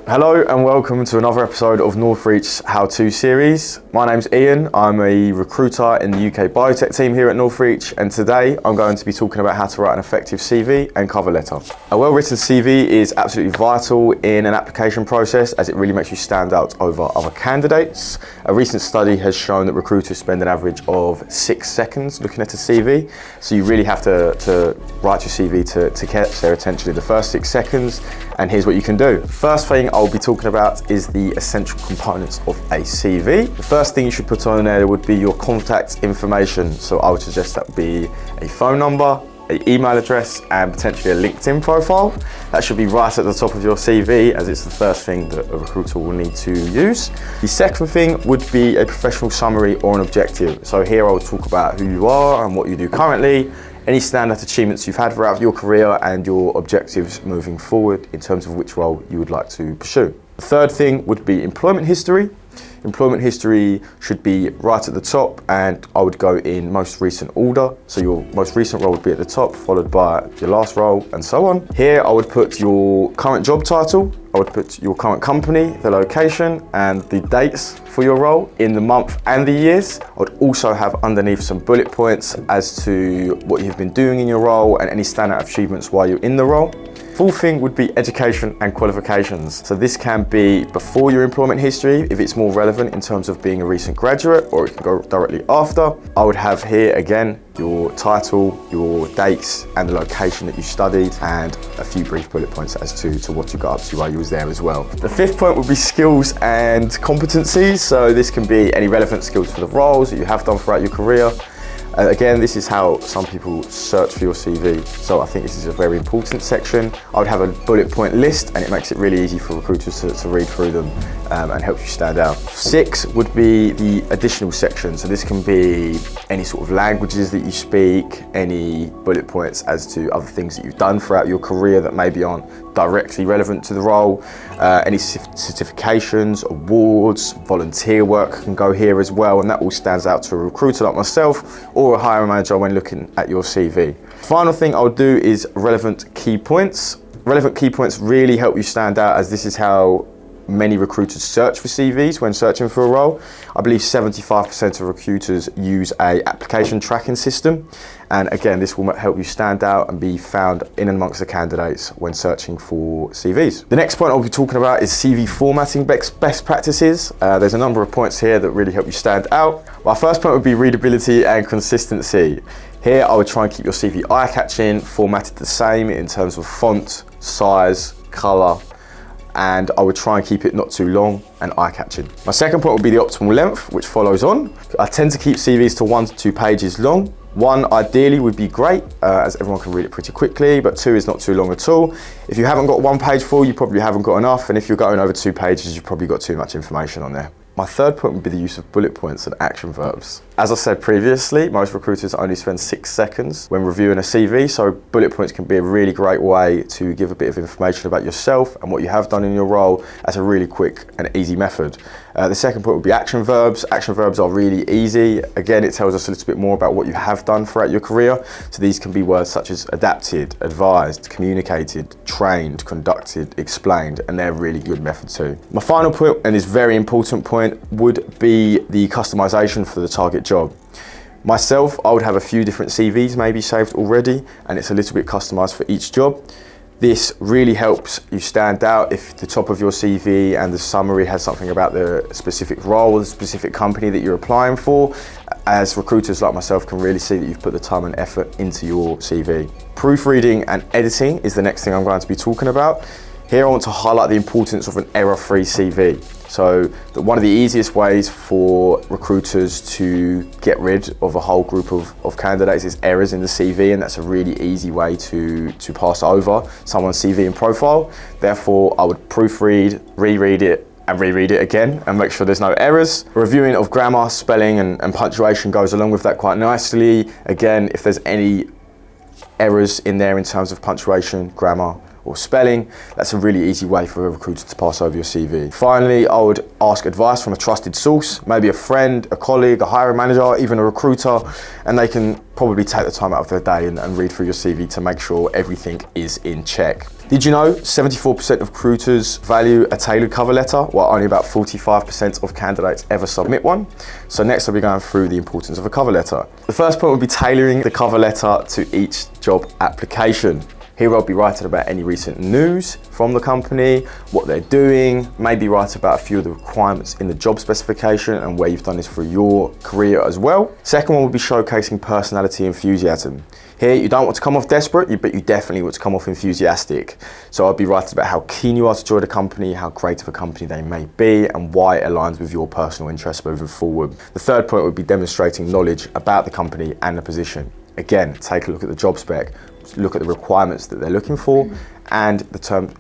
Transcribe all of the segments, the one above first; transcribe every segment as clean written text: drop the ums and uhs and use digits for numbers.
Hello and welcome to another episode of Northreach's How To series. My name's Ian, I'm a recruiter in the UK biotech team here at Northreach, and today I'm going to be talking about how to write an effective CV and cover letter. A well-written CV is absolutely vital in an application process as it really makes you stand out over other candidates. A recent study has shown that recruiters spend an average of 6 seconds looking at a CV, so you really have to write your CV to catch their attention in the first 6 seconds, and here's what you can do. First thing I'll be talking about is the essential components of a CV. The first thing you should put on there would be your contact information. So I would suggest that would be a phone number, an email address, and potentially a LinkedIn profile. That should be right at the top of your CV as it's the first thing that a recruiter will need to use. The second thing would be a professional summary or an objective. So here I will talk about who you are and what you do currently, any standout achievements you've had throughout your career, and your objectives moving forward in terms of which role you would like to pursue. The third thing would be employment history. Employment history should be right at the top, and I would go in most recent order. So your most recent role would be at the top, followed by your last role, and so on. Here I would put your current job title, I would put your current company, the location, and the dates for your role in the month and the years. I would also have underneath some bullet points as to what you've been doing in your role and any standout achievements while you're in the role. Fourth thing would be education and qualifications. So this can be before your employment history if it's more relevant in terms of being a recent graduate, or it can go directly after. I would have here again your title, your dates, and the location that you studied, and a few brief bullet points as to what you got up to while you was there as well. The fifth point would be skills and competencies. So this can be any relevant skills for the roles that you have done throughout your career. Again, this is how some people search for your CV, so I think this is a very important section. I would have a bullet point list, and it makes it really easy for recruiters to read through them and helps you stand out. 6 would be the additional section, so this can be any sort of languages that you speak, any bullet points as to other things that you've done throughout your career that maybe aren't directly relevant to the role, any certifications, awards, volunteer work can go here as well, and that all stands out to a recruiter like myself or a hiring manager when looking at your CV. Final thing I would do is relevant key points. Relevant key points really help you stand out, as this is how many recruiters search for CVs when searching for a role. I believe 75% of recruiters use an application tracking system, and again this will help you stand out and be found in and amongst the candidates when searching for CVs. The next point I'll be talking about is CV formatting best practices. There's a number of points here that really help you stand out. My first point would be readability and consistency. Here I would try and keep your CV eye-catching, formatted the same in terms of font, size, colour, and I would try and keep it not too long and eye-catching. My second point would be the optimal length, which follows on. I tend to keep CVs to 1 to 2 pages long. 1 ideally would be great, as everyone can read it pretty quickly, but 2 is not too long at all. If you haven't got 1 page full, you probably haven't got enough, and if you're going over 2 pages, you've probably got too much information on there. My third point would be the use of bullet points and action verbs. As I said previously, most recruiters only spend 6 seconds when reviewing a CV, so bullet points can be a really great way to give a bit of information about yourself and what you have done in your role as a really quick and easy method. The second point would be action verbs. Action verbs are really easy. Again, it tells us a little bit more about what you have done throughout your career. So these can be words such as adapted, advised, communicated, trained, conducted, explained, and they're a really good method too. My final point, and this very important point, would be the customization for the target job. Myself, I would have a few different CVs maybe saved already, and it's a little bit customized for each job. This really helps you stand out if the top of your CV and the summary has something about the specific role or the specific company that you're applying for, as recruiters like myself can really see that you've put the time and effort into your CV. Proofreading and editing is the next thing I'm going to be talking about. Here I want to highlight the importance of an error-free CV. So one of the easiest ways for recruiters to get rid of a whole group of candidates is errors in the CV, and that's a really easy way to pass over someone's CV and profile. Therefore, I would proofread, reread it, and reread it again and make sure there's no errors. Reviewing of grammar, spelling, and punctuation goes along with that quite nicely. Again, if there's any errors in there in terms of punctuation, grammar, or spelling. That's a really easy way for a recruiter to pass over your CV. Finally, I would ask advice from a trusted source, maybe a friend, a colleague, a hiring manager, even a recruiter, and they can probably take the time out of their day and read through your CV to make sure everything is in check. Did you know 74% of recruiters value a tailored cover letter, while only about 45% of candidates ever submit one? So next I'll be going through the importance of a cover letter. The first point would be tailoring the cover letter to each job application. Here I'll be writing about any recent news from the company, what they're doing, maybe write about a few of the requirements in the job specification and where you've done this for your career as well. Second one will be showcasing personality and enthusiasm. Here you don't want to come off desperate, but you definitely want to come off enthusiastic. So I'll be writing about how keen you are to join the company, how great of a company they may be, and why it aligns with your personal interests moving forward. The third point would be demonstrating knowledge about the company and the position. Again, take a look at the job spec, look at the requirements that they're looking for and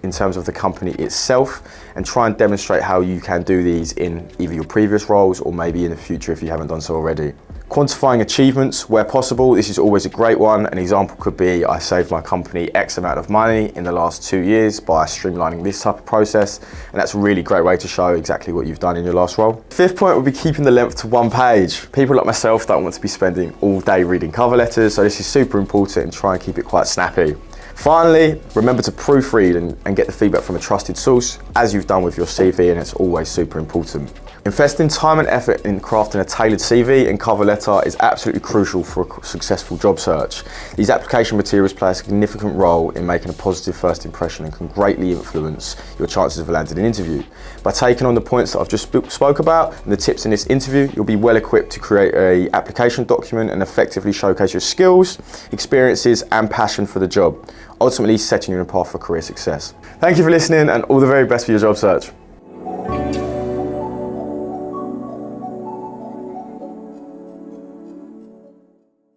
in terms of the company itself, and try and demonstrate how you can do these in either your previous roles or maybe in the future if you haven't done so already. Quantifying achievements where possible. This is always a great one. An example could be, I saved my company X amount of money in the last 2 years by streamlining this type of process, and that's a really great way to show exactly what you've done in your last role. Fifth point would be keeping the length to 1 page. People like myself don't want to be spending all day reading cover letters, so this is super important, and try and keep it quite snappy. Finally, remember to proofread and get the feedback from a trusted source, as you've done with your CV, and it's always super important. Investing time and effort in crafting a tailored CV and cover letter is absolutely crucial for a successful job search. These application materials play a significant role in making a positive first impression and can greatly influence your chances of landing an interview. By taking on the points that I've just spoke about and the tips in this interview, you'll be well equipped to create an application document and effectively showcase your skills, experiences and passion for the job, ultimately setting you on a path for career success. Thank you for listening and all the very best for your job search.